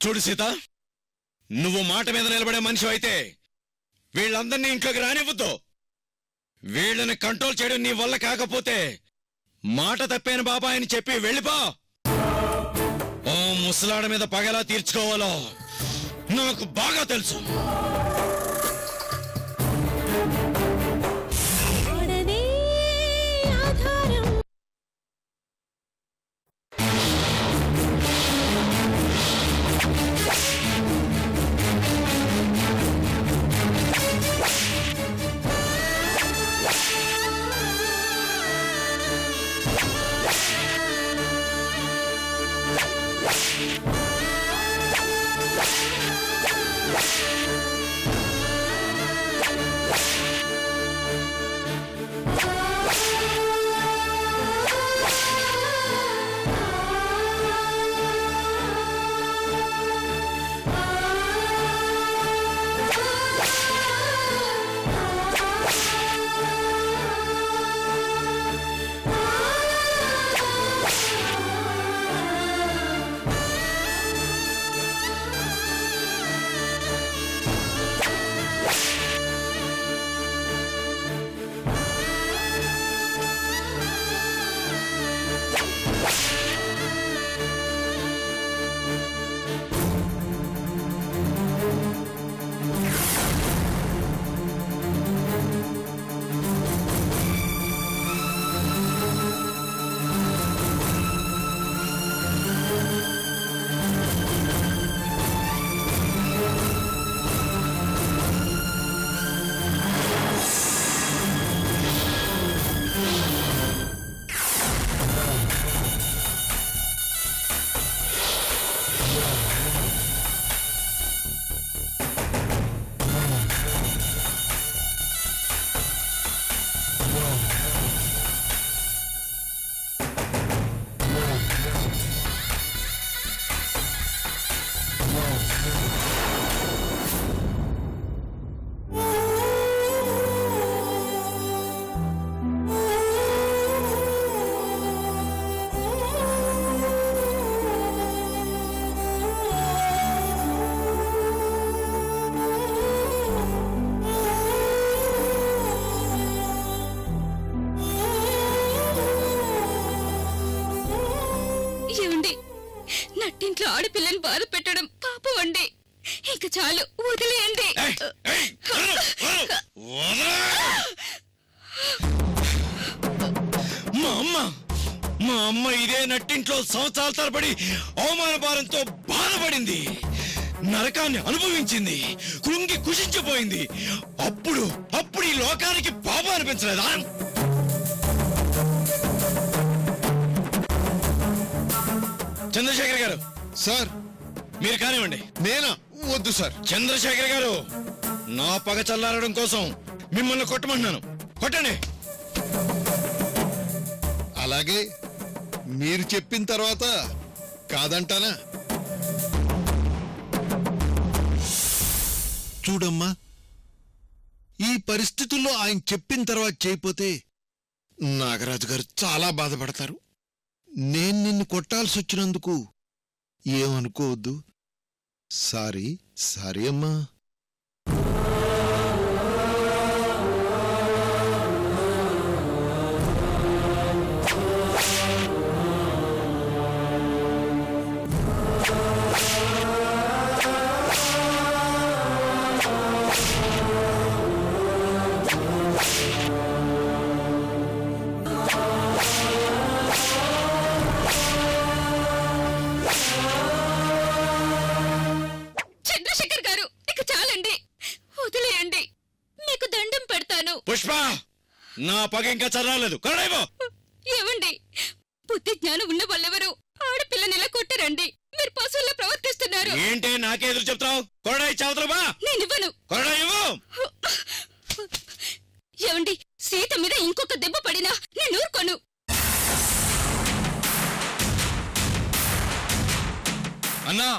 చూడు సీత, నువ్వు మాట మీద నిలబడే మనిషి అయితే వీళ్ళందరినీ ఇంట్లోకి రానివ్వద్దు. వీళ్ళని కంట్రోల్ చేయడం నీ వల్ల కాకపోతే మాట తప్పాను బాబాయ్ అని చెప్పి వెళ్ళిపో. ఓ ముసలాడ మీద పగలా తీర్చుకోవాలో నాకు బాగా తెలుసు. ఆడపిల్లని బాధ పెట్టడం పాపం అండి. ఇంక చాలు, వదిలేయండి. మా అమ్మ ఇదే నట్టింట్లో సంవత్సరాల తరబడి అవమాన భారంతో బాధపడింది, నరకాన్ని అనుభవించింది, కృంగి కుషించిపోయింది. అప్పుడు ఈ లోకానికి పాపం అనిపించలేదా? చంద్రశేఖర్ గారు. సార్, మీరు కానివ్వండి. నేనా? వద్దు సార్. చంద్రశేఖర్ గారు, నా పగ చల్లారడం కోసం మిమ్మల్ని కొట్టమంటున్నాను. కొట్టండి. అలాగే, మీరు చెప్పిన తర్వాత కాదంటానా? చూడమ్మా, ఈ పరిస్థితుల్లో ఆయన చెప్పిన తర్వాత చేయపోతే నాగరాజు గారు చాలా బాధపడతారు. నేను నిన్ను కొట్టాల్సి వచ్చినందుకు ఏమనుకోవద్దు. సారీ అమ్మా. పుష్ప, నా పగ ఇంకా చల్లారలేదు. ఏమండి, బుద్ధి జ్ఞానం ఉన్న వాళ్ళెవరు ఆడపిల్లని ఇలా కొట్టరండి. మీరు పశువుల్లో ప్రవర్తిస్తున్నారు. ఏంటి నాకే ఎదురు చెప్తావు? కొరడాయి చావుతున్నా. నేనివ్వను. కొరడాయి ఇవ్వు. ఏమండి, సీత మీద ఇంకొక దెబ్బ పడినా నేను ఊరుకోను. అన్నా,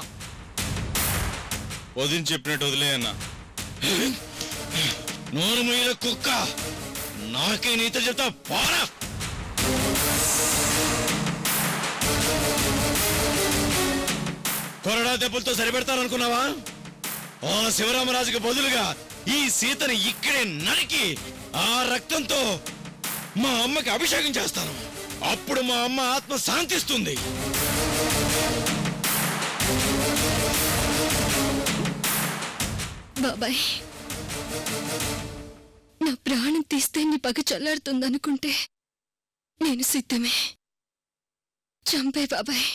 వదిన చెప్పినట్టు వదిలే అన్నా. నోరు మీద కుక్క, నాకే నీతో చెప్తా. పోరా. కొరడా దెబ్బలతో సరిపెడతాననుకున్నావా? ఆ శివరామరాజుకి బదులుగా ఈ సీతని ఇక్కడే నరికి ఆ రక్తంతో మా అమ్మకి అభిషేకం చేస్తాను. అప్పుడు మా అమ్మ ఆత్మ శాంతిస్తుంది. బాబాయ్, నా ప్రాణం తీస్తే నీ పగ చల్లారుతుందనుకుంటే నేను సిద్ధమే. చంపే బాబాయ్.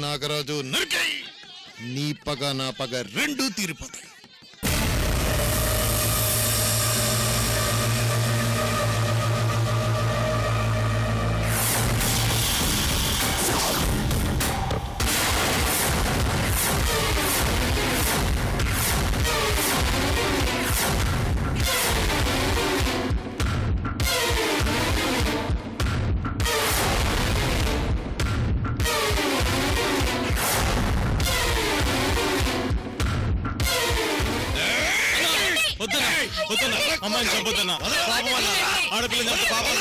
నాగరాజు నరికై, నీ పగ నా పగ రెండూ తీరిపోతాయి. అమ్మాయిని చంపుతున్నా, పాపం వల్ల ఆడపిల్ల పాపం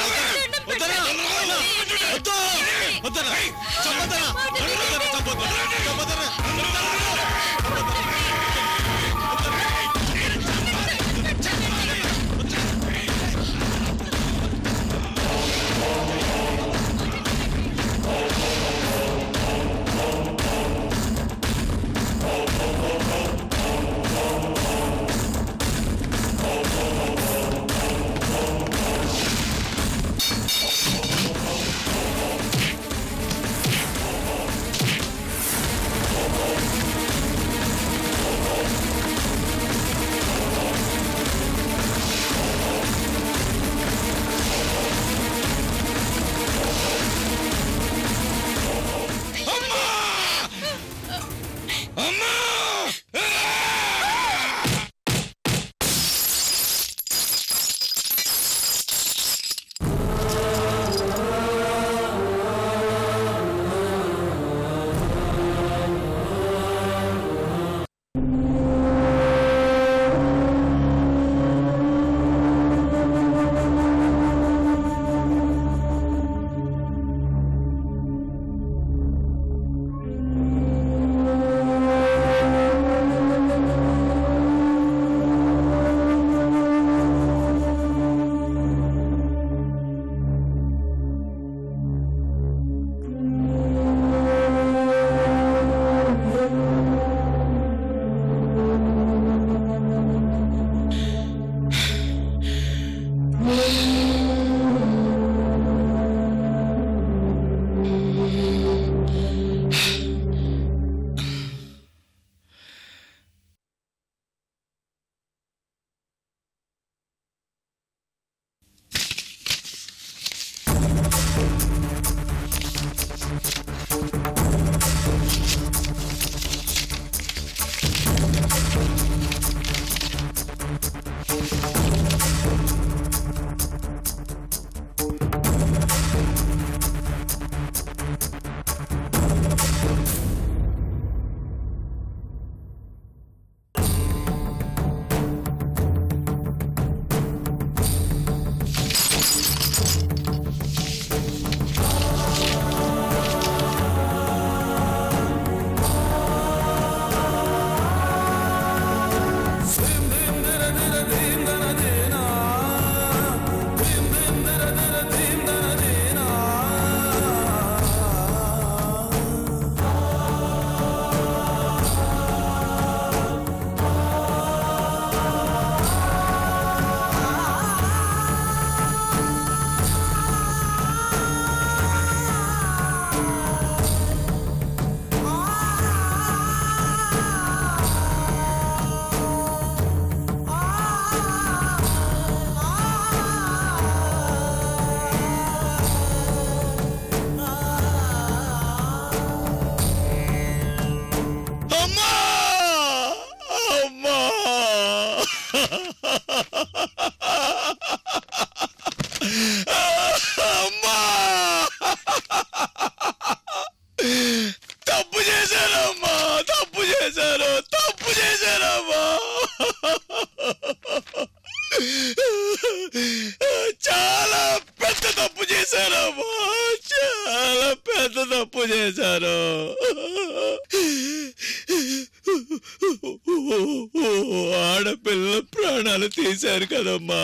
ఆడపిల్ల ప్రాణాలు తీశారు కదమ్మా,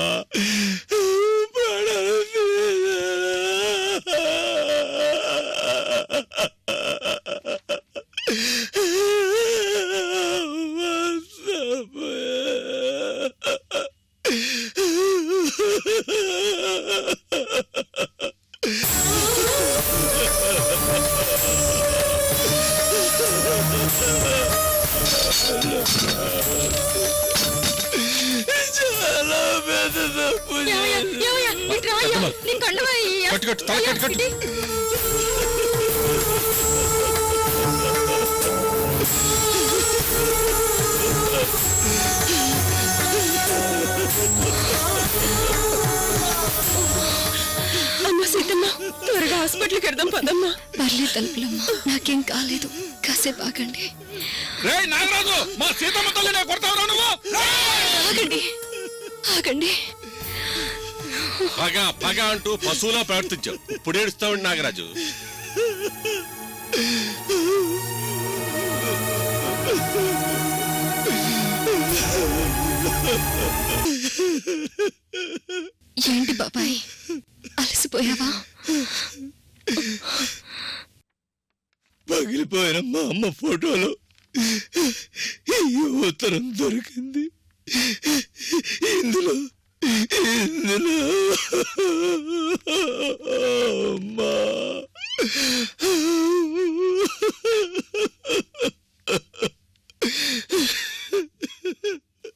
ప్రాణాలు అమ్మా సీతమ్మ, త్వరగా హాస్పిటల్కి వెళ్దాం పదమ్మా. పర్లేదు తలుపులమ్మా, నాకేం కాలేదు, కాసేపు ఆగండి. ఆగండి ఆగండి. పగ పగ అంటూ పశువులా ప్రవర్తించావు. ఇప్పుడు ఏడుస్తావు నాగరాజు. ఏంటి బాబాయ్, అలసిపోయావా? పగిలిపోయిన మా అమ్మ ఫోటోలో ఈ ఉత్తరం దొరికింది. ఇందులో అమ్మా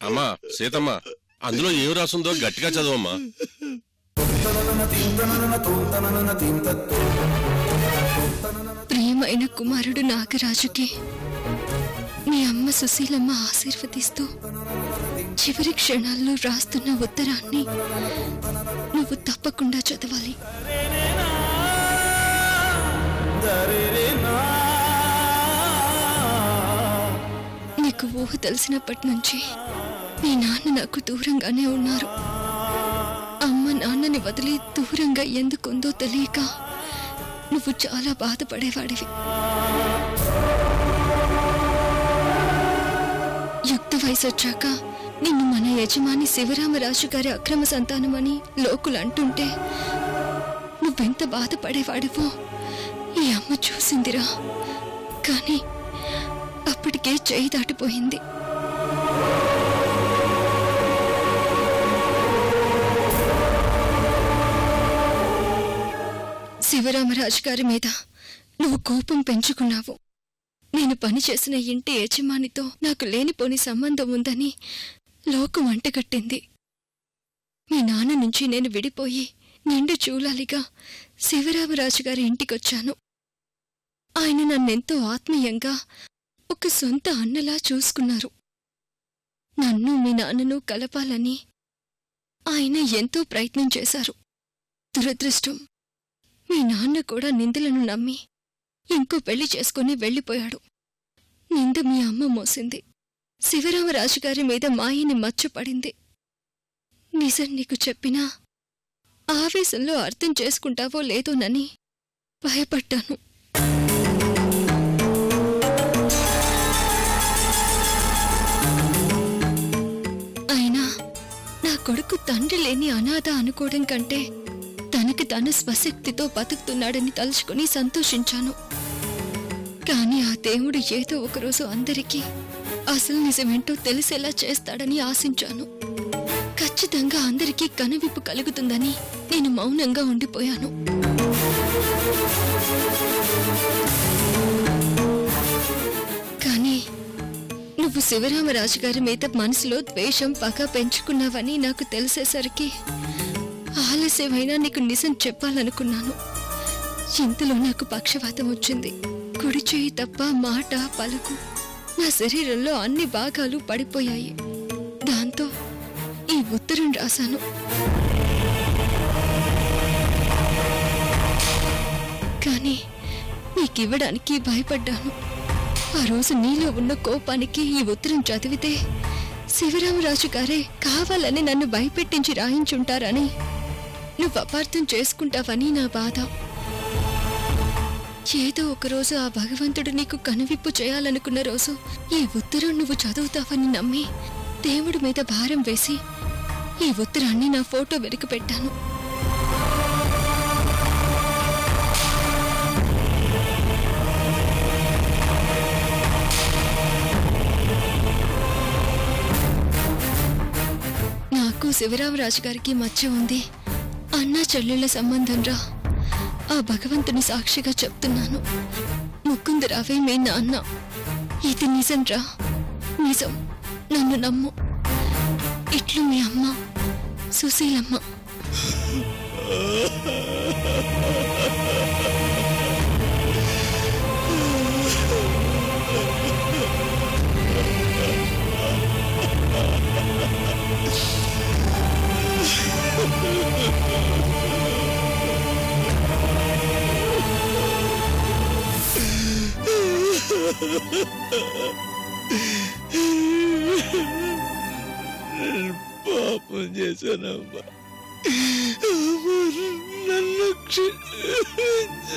అమ్మా సీతమ్మ, అందులో ఏం రాసుందో గట్టిగా చదవమ్మా. ప్రియమైన కుమారుడు నాగరాజుకి మీ అమ్మ సుశీలమ్మ ఆశీర్వదిస్తూ చివరి క్షణాల్లో రాస్తున్న ఉత్తరాన్ని నువ్వు తప్పకుండా చదవాలి. నీకు ఊహ తెలిసినప్పటి నుంచి మీ నాన్న నాకు దూరంగానే ఉన్నారు. అమ్మ నాన్నని వదిలి దూరంగా ఎందుకుందో తెలియక నువ్వు చాలా బాధపడేవాడివి. యుక్త వయసు వచ్చాక నిన్ను మన యజమాని శివరామరాజు గారి అక్రమ సంతానమని లోకులు అంటుంటే నువ్వెంత బాధపడేవాడివో ఈ అమ్మ చూసిందిరా. కానీ అప్పటికే చేయి దాటిపోయింది. శివరామరాజు గారి మీద నువ్వు కోపం పెంచుకున్నావు. నేను పనిచేసిన ఇంటి యజమానితో నాకు లేనిపోని సంబంధం ఉందని లోకం అంటగట్టింది. మీ నాన్న నుంచి నేను విడిపోయి నిండు చూలాలిగా శివరామరాజు గారి ఇంటికొచ్చాను. ఆయన నన్నెంతో ఆత్మీయంగా ఒక సొంత అన్నలా చూసుకున్నారు. నన్ను మీ నాన్నను కలపాలని ఆయన ఎంతో ప్రయత్నం చేశారు. దురదృష్టం, మీ నాన్న కూడా నిందలను నమ్మి ఇంకో పెళ్లి చేసుకుని వెళ్లిపోయాడు. నింద మీ అమ్మ మోసింది. శివరామరాజు గారి మీద మాయని మచ్చపడింది. నిజం నీకు చెప్పినా ఆవేశంలో అర్థం చేసుకుంటావో లేదోనని భయపడ్డాను. అయినా నా కొడుకు తండ్రి లేని అనాథ అనుకోవడం కంటే తనకి తను స్వశక్తితో బతుకుతున్నాడని తలుచుకుని సంతోషించాను. కాని ఆ దేవుడు ఏదో ఒకరోజు అందరికీ అసలు నిజమేంటో తెలిసేలా చేస్తాడని ఆశించాను. ఖచ్చితంగా అందరికీ కనువిప్పు కలుగుతుందని నేను మౌనంగా ఉండిపోయాను. కానీ నువ్వు శివరామరాజు గారి మీద మనసులో ద్వేషం పగ పెంచుకున్నావని నాకు తెలిసేసరికి ఆలస్యమైనా నీకు నిజం చెప్పాలనుకున్నాను. ఇంతలో నాకు పక్షవాతం వచ్చింది. కుడి చేయి తప్ప మాట పలుకు నా శరీరంలో అన్ని భాగాలు పడిపోయాయి. దాంతో ఈ ఉత్తరం రాశాను. కానీ నీకివ్వడానికి భయపడ్డాను. ఆ రోజు నీలో ఉన్న కోపానికి ఈ ఉత్తరం చదివితే శివరామరాజు గారే కావాలని నన్ను భయపెట్టించి రాయించుంటారని నువ్వు అపార్థం చేసుకుంటావని నా బాధ. ఏదో ఒకరోజు ఆ భగవంతుడు నీకు కనువిప్పు చేయాలనుకున్న రోజు ఈ ఉత్తరం నువ్వు చదువుతావని నమ్మి దేవుడి మీద భారం వేసి ఈ ఉత్తరాన్ని నా ఫోటో వెనుక పెట్టాను. నాకు శివరామరాజు గారికి మధ్య ఉంది అన్నా చెల్లెళ్ల సంబంధం రా. ఆ భగవంతుని సాక్షిగా చెప్తున్నాను. ముకుందరావే మీ నాన్న. ఇది నిజం రా, నిజం. నన్ను నమ్ము. ఇట్లు మీ అమ్మ సుశీలమ్మ. పాపం చేశానమ్మా. నన్ను క్షమించు.